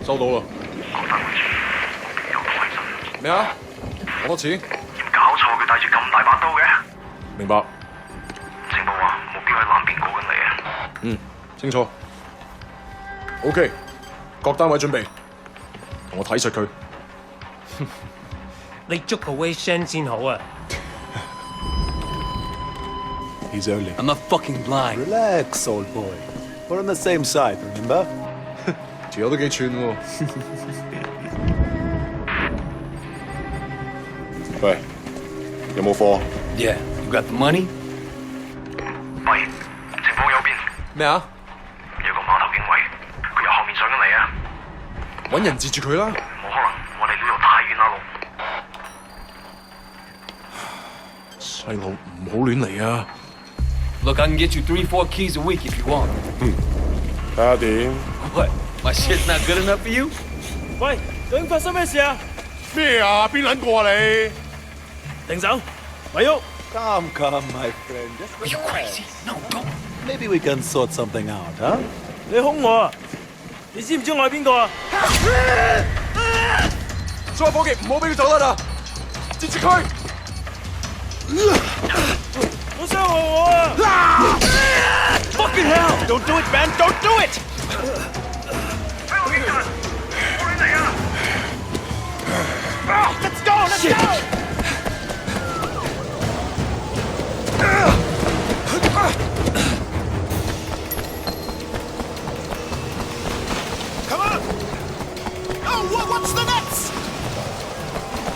收到啦。咩啊？攞多錢？搞錯，佢帶住咁大把刀嘅。明白。情報話目標喺南邊過緊嚟啊。嗯，清楚。OK， 各單位準備，同我睇實佢。你捉個 Wei Shen 先好啊。He's only. I'm not fucking blind. Relax, old boy. We're on the same side, remember? 條友都幾串喎。喂，有冇貨 Yeah, you got the money? 喂，情報右邊咩啊？有個碼頭警衛，佢由後面上緊嚟啊！揾人截住佢啦！冇可能，我哋呢度太遠啦，路。細路唔好亂嚟啊！ Look, I can get you 3-4 keys a week if you want. 睇下點？ What? My shit's not good enough for you? 喂，究竟發生咩事啊？咩啊？邊撚過啊你？停手，咪喐！ Come, my friend. Are you crazy? No, don't. Maybe we can sort something out, huh? 你兇我啊！你知唔知我係邊個啊？所有伙計唔好俾佢走得啦！截住佢！好傷害我啊 Fucking hell! Don't do it, man! Don't do it! 喺我警察，我亂嚟啊 Let's go! Let's go! Come on! Oh, what's the next?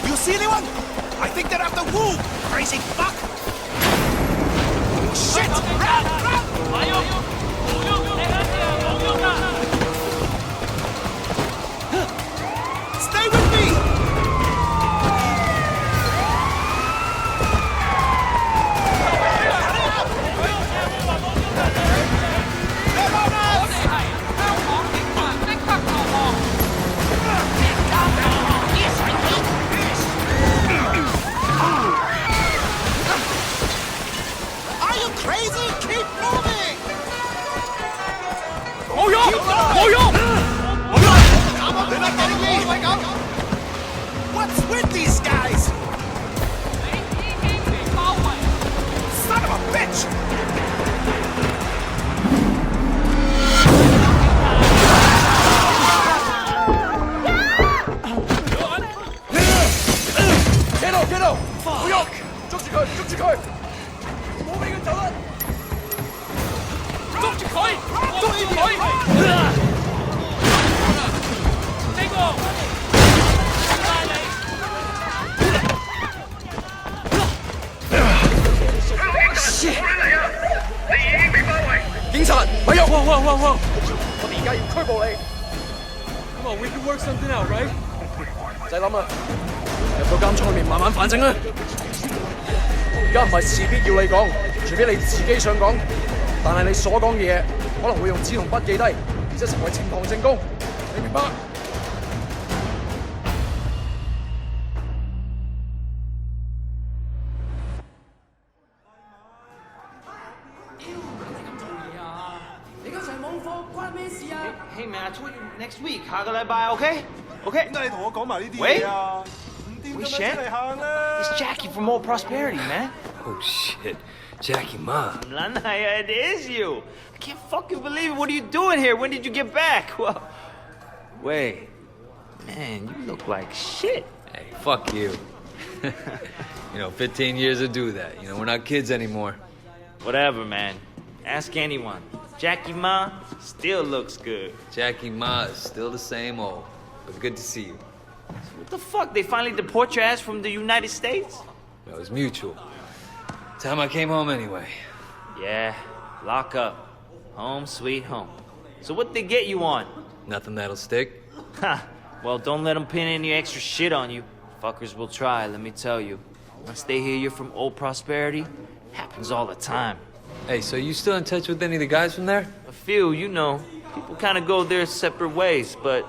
You see anyone? I think they're after Wu! Crazy fuck! Shit! Run! Run! Stay with me! Are you crazy? Keep moving! 冇用！冇用！ Come on, they're not getting me! What's with these guys? Son of a bitch! Get out！ 唔喐！捉住佢！捉住佢！唔好俾佢走啦！捉住佢！捉住佢！呢個！警察，咪喐！我哋而家要拘捕你。Come on, we can work something out, right？ 唔使諗啦，入到監倉裏面慢慢反省啦。而家唔係事必要你講，除非你自己想講，但係你所講嘅嘢可能會用紙同筆記低，然之後成為呈堂證供，你明白？Hey man, I told you next week，下個禮拜 OK？OK？ 點解你同我講埋呢啲嘢啊？唔掂咁樣出嚟行啦 It's Jackie from Old Prosperity, man. Oh shit, Jackie Ma. It is you. I can't fucking believe it. What are you doing here? When did you get back? Well, wait, man, you look like shit. Hey, fuck you. 15 years to do that. We're not kids anymore. Whatever, man. Ask anyone. Jackie Ma still looks good. Jackie Ma is still the same old, but good to see you. What the fuck? They finally deport your ass from the United States? It was mutual. Time I came home anyway. Yeah, lock up. Home sweet home. So what they get you on? Nothing that'll stick. Ha! Well, don't let them pin any extra shit on you. Fuckers will try, let me tell you. Once they hear you're from Old Prosperity, happens all the time. Hey, so you still in touch with any of the guys from there? A few, you know. People kind of go their separate ways, but...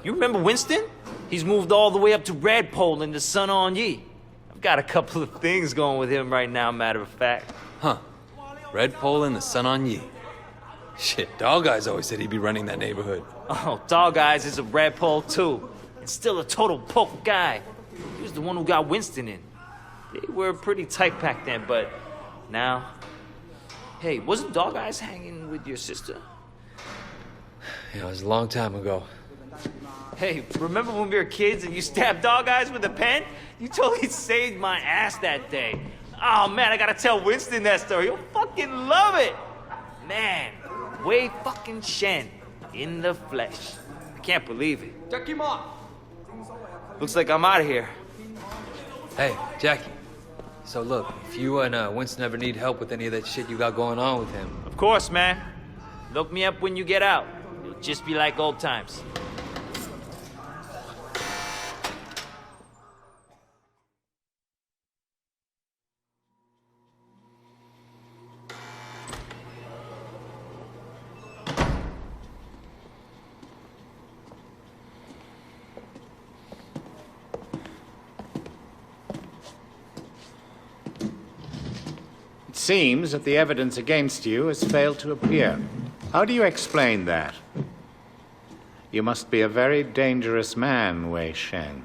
You remember Winston? He's moved all the way up to Redpole in the Sun On Ye. I've got a couple of things going with him right now, matter of fact. Huh. Redpole and the Sun On Ye. Shit, Dog Eyes always said he'd be running that neighborhood. Oh, Dog Eyes is a red pole too. And still a total poke guy. He was the one who got Winston in. They were pretty tight back then, but now... Hey, wasn't Dog Eyes hanging with your sister? You know, it was a long time ago. Hey, remember when we were kids and you stabbed Dog Eyes with a pen? You totally saved my ass that day. Oh man, I gotta tell Winston that story. He'll fucking love it. Man, Wei fucking Shen in the flesh. I can't believe it. Jackie Ma! Looks like I'm out of here. Hey, Jackie. So look, if you and Winston ever need help with any of that shit you got going on with him... Of course, man. Look me up when you get out. It'll just be like old times. It seems that the evidence against you has failed to appear. How do you explain that? You must be a very dangerous man, Wei Shen.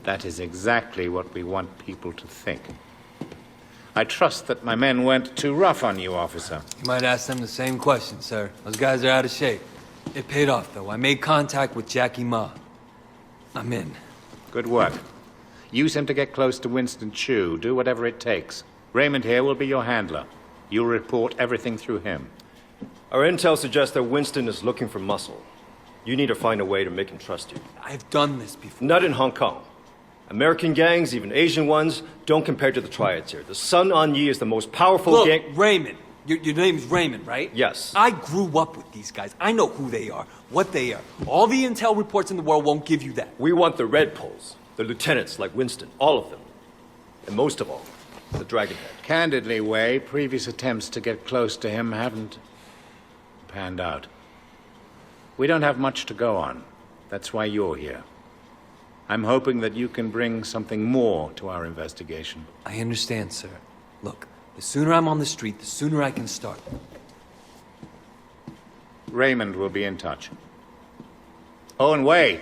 That is exactly what we want people to think. I trust that my men weren't too rough on you, officer. You might ask them the same question, sir. Those guys are out of shape. It paid off, though. I made contact with Jackie Ma. I'm in. Good work. Use him to get close to Winston Chu. Do whatever it takes. Raymond here will be your handler. You'll report everything through him. Our intel suggests that Winston is looking for muscle. You need to find a way to make him trust you. I've done this before. Not in Hong Kong. American gangs, even Asian ones, don't compare to the triads here. The Sun On Yee is the most powerful gang... Look, Raymond. Your name's Raymond, right? Yes. I grew up with these guys. I know who they are, what they are. All the intel reports in the world won't give you that. We want the Red Poles, the lieutenants like Winston, all of them. And most of all, the Dragonhead. Candidly, Wei, previous attempts to get close to him haven't panned out. We don't have much to go on. That's why you're here. I'm hoping that you can bring something more to our investigation. I understand, sir. Look, the sooner I'm on the street, the sooner I can start. Raymond will be in touch. Oh, and Wei,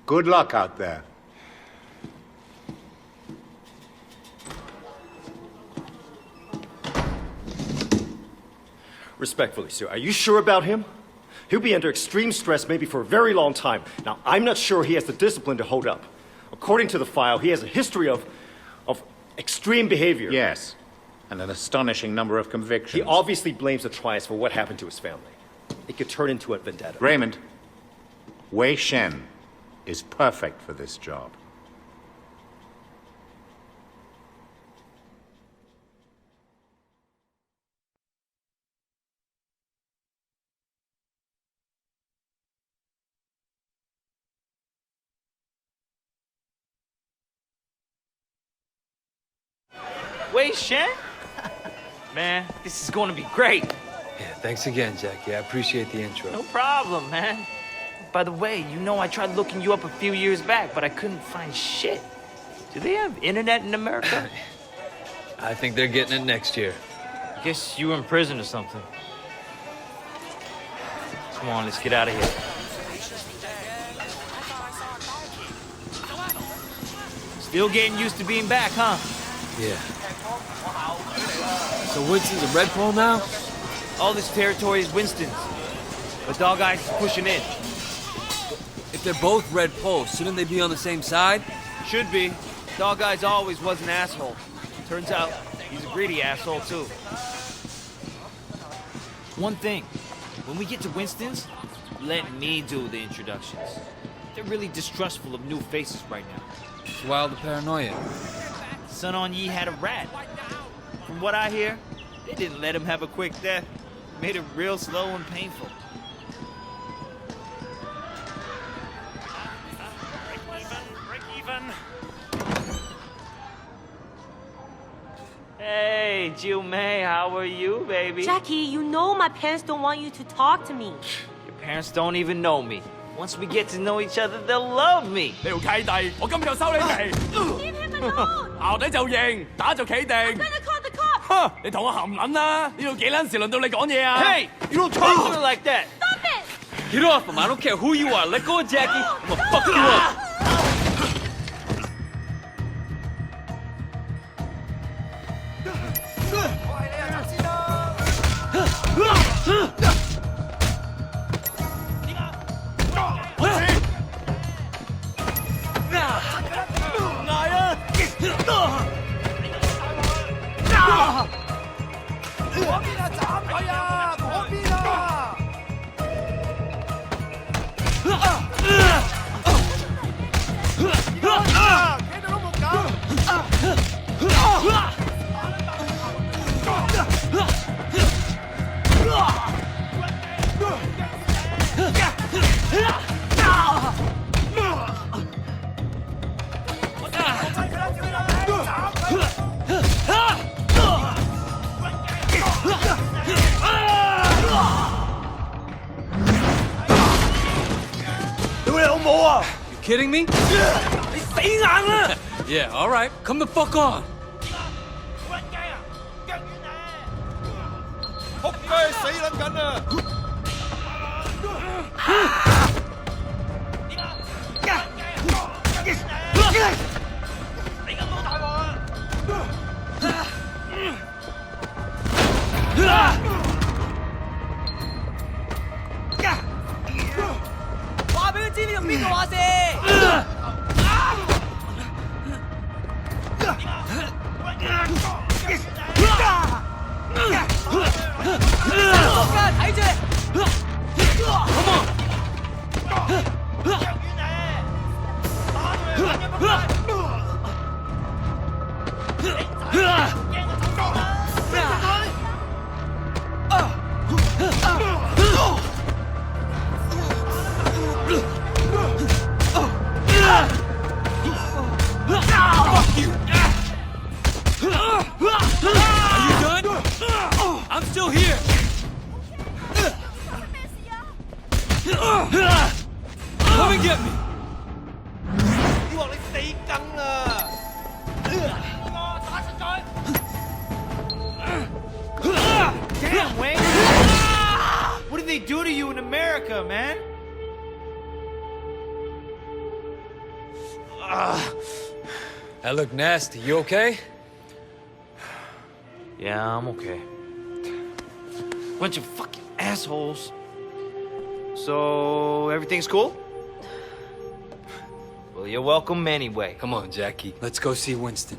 good luck out there. Respectfully, sir, are you sure about him? He'll be under extreme stress maybe for a very long time. Now, I'm not sure he has the discipline to hold up. According to the file, he has a history of extreme behavior. Yes, and an astonishing number of convictions. He obviously blames the triads for what happened to his family. It could turn into a vendetta. Raymond, Wei Shen is perfect for this job. Wei Shen? Man, this is gonna be great. Yeah, thanks again, Jackie. I appreciate the intro. No problem, man. By the way, you know I tried looking you up a few years back, but I couldn't find shit. Do they have internet in America? I think they're getting it next year. Guess you were in prison or something. Come on, let's get out of here. Still getting used to being back, huh? Yeah. So Winston's a red pole now? All this territory is Winston's. But Dog Eyes is pushing in. If they're both red poles, shouldn't they be on the same side? Should be. Dog Eyes always was an asshole. Turns out, he's a greedy asshole, too. One thing. When we get to Winston's, let me do the introductions. They're really distrustful of new faces right now. It's wild paranoia. Sun On Yee had a rat. From what I hear, they didn't let him have a quick death. Made it real slow and painful. Break even. Hey, Jiu Mei, how are you, baby? Jackie, you know my parents don't want you to talk to me. Your parents don't even know me. Once we get to know each other, they'll love me. 你條契弟，我今日就收你皮。 Leave him alone! 淆底就認，打就企定。I'm gonna call the cops! 你同我含撚啦！呢度幾撚時輪到你講嘢啊 Hey, you don't talk to her like that. Stop it! Get off him. I don't care who you are. Let go of Jackie. I'm gonna fuck you up. You kidding me? Yeah, all right. Come the fuck on. 仆街死撚緊啊！話俾佢知呢度邊個話事。睇住。Are you done? I'm still here. Come and get me. 以為你死梗啦！打實佢！ Damn, Wayne. What did they do to you in America, man? That looked nasty. You okay? Yeah, I'm okay. Bunch of fucking assholes. So, everything's cool? Well, you're welcome anyway. Come on, Jackie. Let's go see Winston.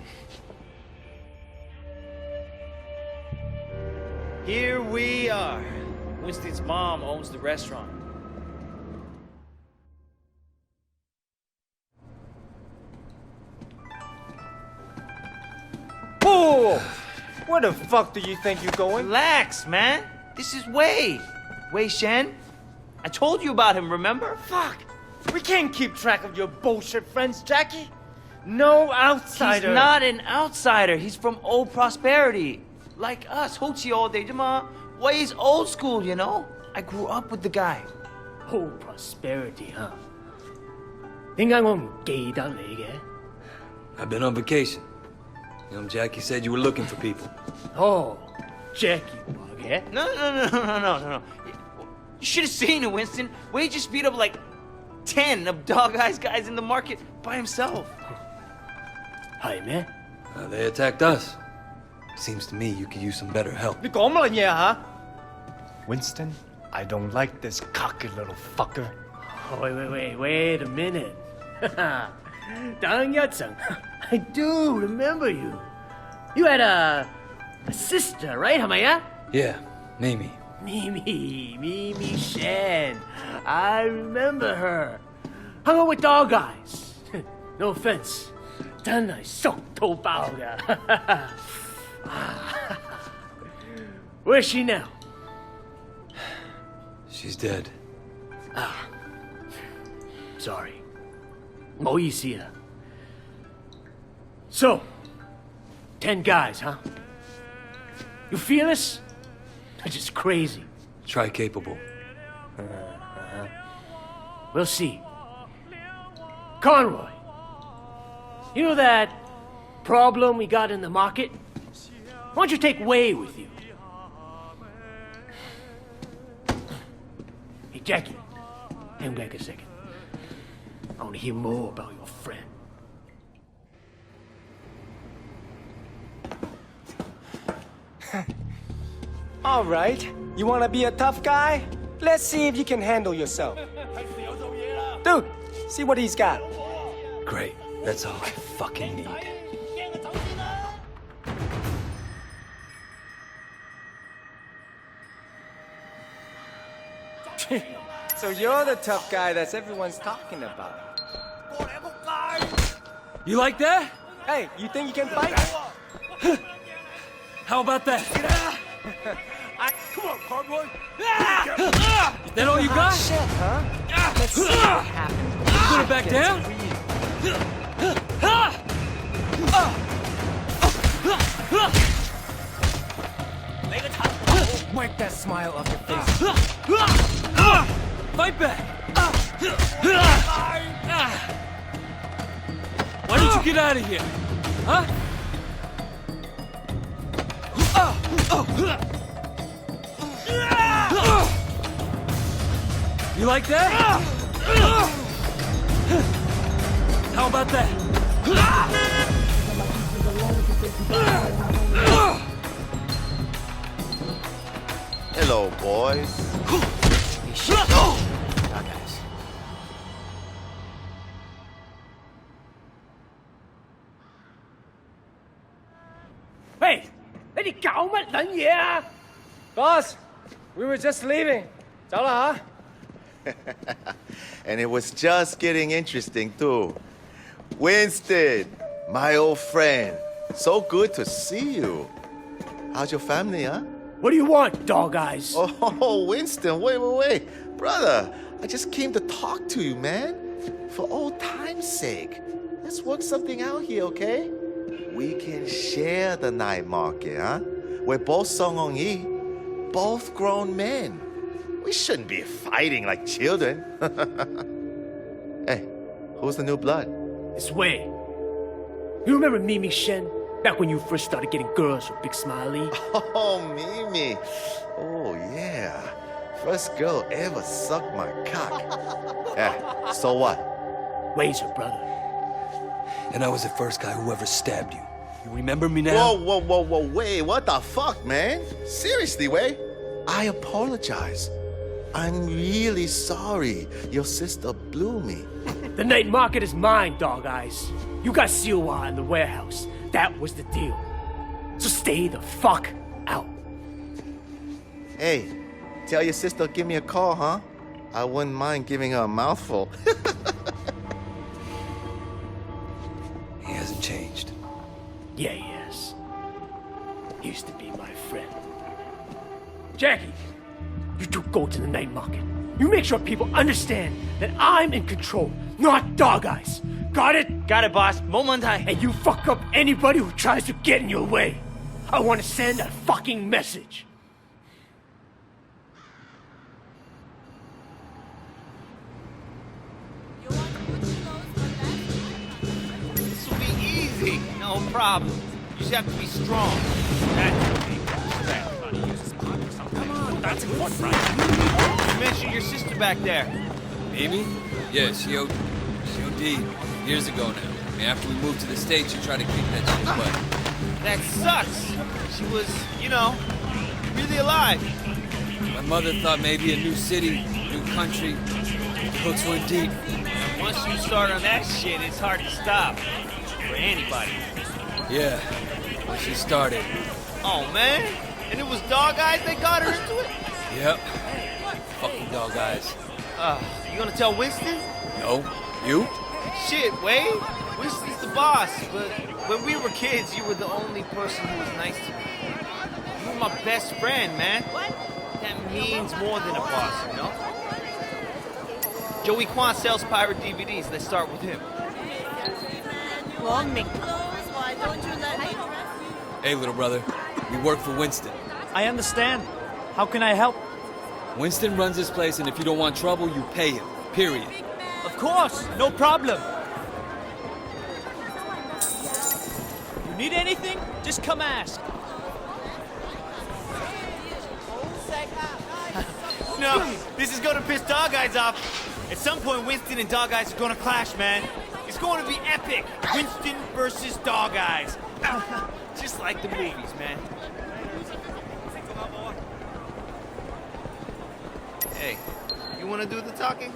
Here we are. Winston's mom owns the restaurant. Whoa! Where the fuck do you think you're going? Relax, man. This is Wei. Wei Shen. I told you about him, remember? Fuck! We can't keep track of your bullshit friends, Jackie. No outsider. He's not an outsider. He's from old prosperity. Like us. Hochi all day. Wei's old school, you know? I grew up with the guy. Whole prosperity, huh? 點解我唔記得你嘅？ I've been on vacation. Jackie said you were looking for people. Oh, Jackie 話嘅。 No. You should have seen it, Winston. Wei just beat up like 10 of Dog Eyes guys in the market by himself. 係咩？ They attacked us. Seems to me you could use some better help. 你講乜嘢啊 Winston, I don't like this cocky little fucker. Wait a minute. 等一陣 I do remember you. You had a sister, right? 係咪啊？ Yeah, Mimi. Mimi Shen. I remember her. Hung out with Dog Eyes. No offense. 真係熟到爆㗎。Where's she now? She's dead. Sorry. 唔好意思啊。So, 10 guys, huh? You feel us? They're just crazy. Try capable. We'll see. Conroy, you know that problem we got in the market? Why don't you take Wei with you? Hey, Jackie, hang back a second. I want to hear more about your friend. All right. You want to be a tough guy? Let's see if you can handle yourself. Dude, see what he's got. Great. That's all I fucking need. So you're the tough guy that everyone's talking about. You like that? Hey, you think you can fight? How about that? Come on, cowboy. Is that all you got? Shit, huh? Let's see what happens. Put it back down? Wipe that smile off your face. Fight back! Why did you get out of here? Huh? You like that? How about that? Hello, boys. Hey, 你哋搞乜撚嘢啊 Boss, we were just leaving. 走啦吓。 And it was just getting interesting, too. Winston, my old friend. So good to see you. How's your family, huh? What do you want, dog eyes? Oh, Winston, wait. Brother, I just came to talk to you, man. For old time's sake. Let's work something out here, okay? We can share the night market, huh? We're both Song Hong Yi, both grown men. We shouldn't be fighting like children. Hey, who's the new blood? It's Wei. You remember Mimi Shen? Back when you first started getting girls with Big Smiley? Oh, Mimi. Oh, yeah. First girl ever sucked my cock. Yeah, so what? Wei's her brother. And I was the first guy who ever stabbed you. You remember me now? Whoa, wait, what the fuck, man? Seriously, Wei? I apologize. I'm really sorry your sister blew me. The night market is mine, dog eyes. You got Siwa in the warehouse. That was the deal. So stay the fuck out. Hey, tell your sister give me a call, huh? I wouldn't mind giving her a mouthful. He hasn't changed. Yeah, he has. Used to be my friend. Jackie, you two go to the night market. You make sure people understand that I'm in control, not dog eyes. Got it? Got it, boss. 冇問題. And you fuck up anybody who tries to get in your way. I want to send a fucking message. This will be easy. No problem. You just have to be strong. Come on, that's important, right? You mentioned your sister back there. Amy? Yeah, she OD'd years ago now. I mean, after we moved to the States, she tried to kick that shit butt. That sucks. She was, really alive. My mother thought maybe a new city, new country. Hooks were deep. Once you start on that shit, it's hard to stop. For anybody. Yeah, when she started. Oh, man. And it was dog eyes that got her into it? Yep. Fucking dog eyes. You gonna tell Winston? No. You? Shit, Wade. Winston's the boss, but when we were kids, you were the only person who was nice to me. You were my best friend, man. That means more than a boss, you know? Joey Kwan sells pirate DVDs. Let's start with him. Hey, little brother. We work for Winston. I understand. How can I help? Winston runs this place, and if you don't want trouble, you pay him. Period. Of course, no problem. You need anything? Just come ask. No, this is gonna piss Dog Eyes off. At some point, Winston and Dog Eyes are gonna clash, man. It's going to be epic. Winston versus Dog Eyes. Just like the movies, man. Hey, you wanna do the talking?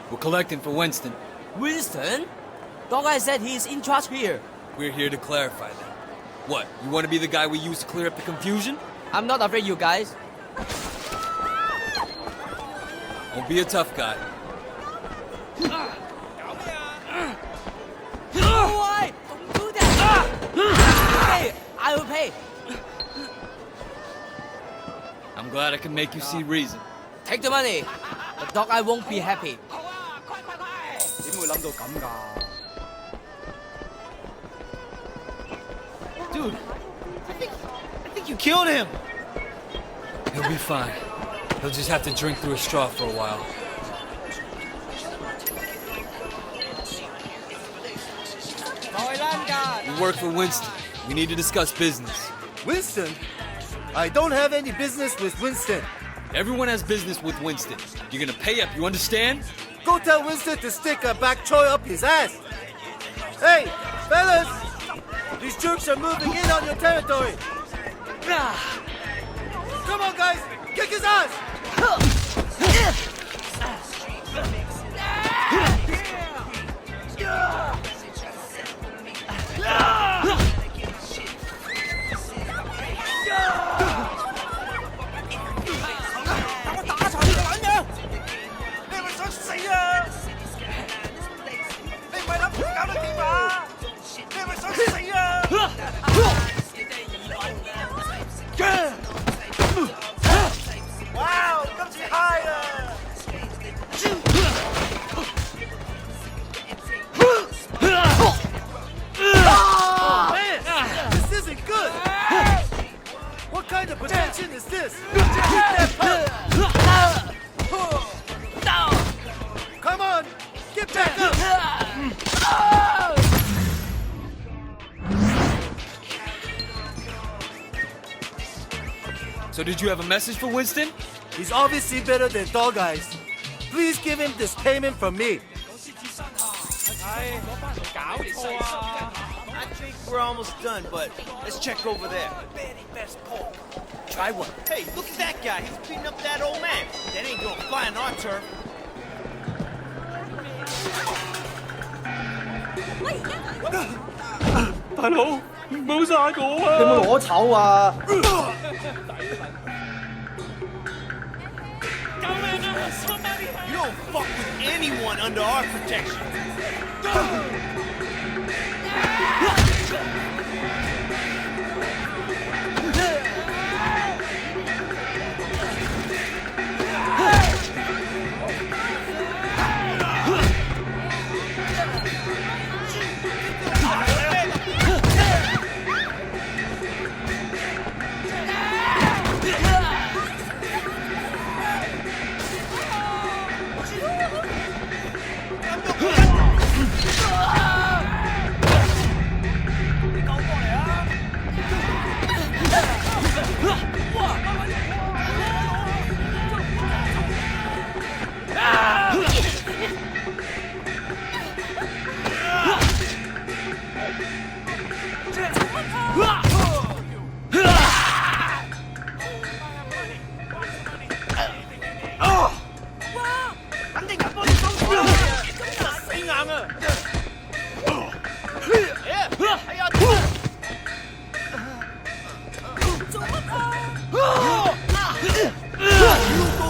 We're collecting for Winston. Winston? Dog Eye said he's in charge here. We're here to clarify that. What, you want to be the guy we use to clear up the confusion? I'm not afraid, you guys. Don't be a tough guy. Why? Don't do that! Hey, I will pay. I'm glad I can make you see reason. Take the money. The Dog Eye won't be happy. Dude, I think you killed him. He'll be fine. He'll just have to drink through a straw for a while. We work for Winston. We need to discuss business. Winston? I don't have any business with Winston. Everyone has business with Winston. You're gonna pay up, you understand? Go tell Winston to stick a bak choy up his ass. Hey, fellas! These jerks are moving in on your territory. Come on, guys! Kick his ass! Wow, comes higher! Man, this isn't good! What kind of protection is this? Keep that pump! Come on, get back up! So did you have a message for Winston? He's obviously better than Dog Eyes. Please give him this payment from me. I think we're almost done, but let's check over there. Try one. Hey, look at that guy. He's beating up that old man. That ain't gonna fly on our turf. You don't fuck with anyone under our protection.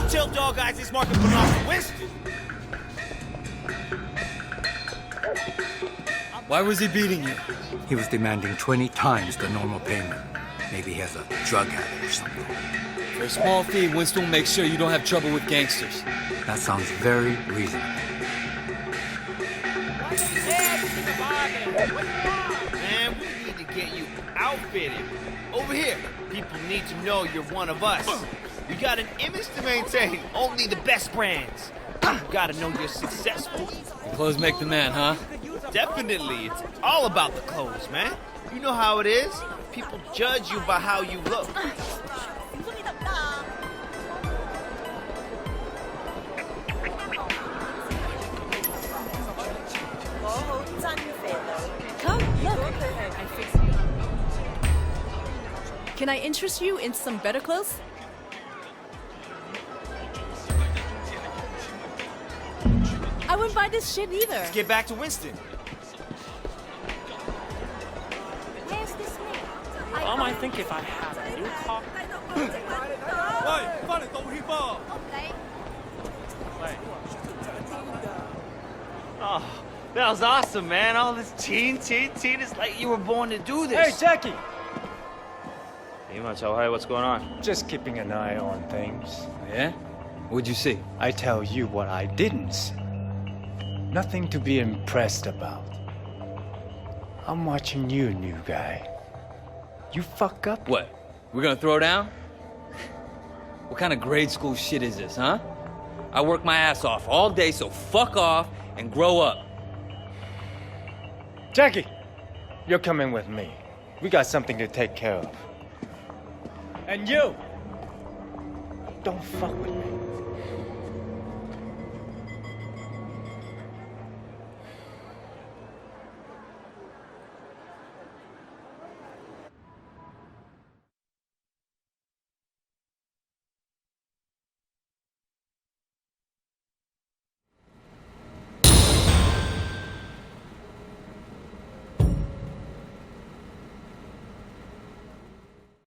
Tell Dog Eyes this market belongs to Winston. Why was he beating you? He was demanding 20 times the normal payment. Maybe he has a drug habit or something. For a small fee, Winston will make sure you don't have trouble with gangsters. That sounds very reasonable. Man, we need to get you outfitted. Over here, people need to know you're one of us. We got an image to maintain. Only the best brands. You gotta know you're successful. Clothes make the man, huh? Definitely. It's all about the clothes, man. You know how it is. People judge you by how you look. Can I interest you in some better clothes? I wouldn't buy this shit either. Let's get back to Winston. Where's this man? I think if I have a new car. Oh, that was awesome, man. All this teen. It's like you were born to do this. Hey, Jackie! Hey, Machao, hey, what's going on? Just keeping an eye on things. Yeah? What'd you see? I tell you what I didn't see. Nothing to be impressed about. I'm watching you, new guy. You fuck up? What? We're gonna throw down? What kind of grade school shit is this, huh? I work my ass off all day, so fuck off and grow up. Jackie, you're coming with me. We got something to take care of. And you, don't fuck with me.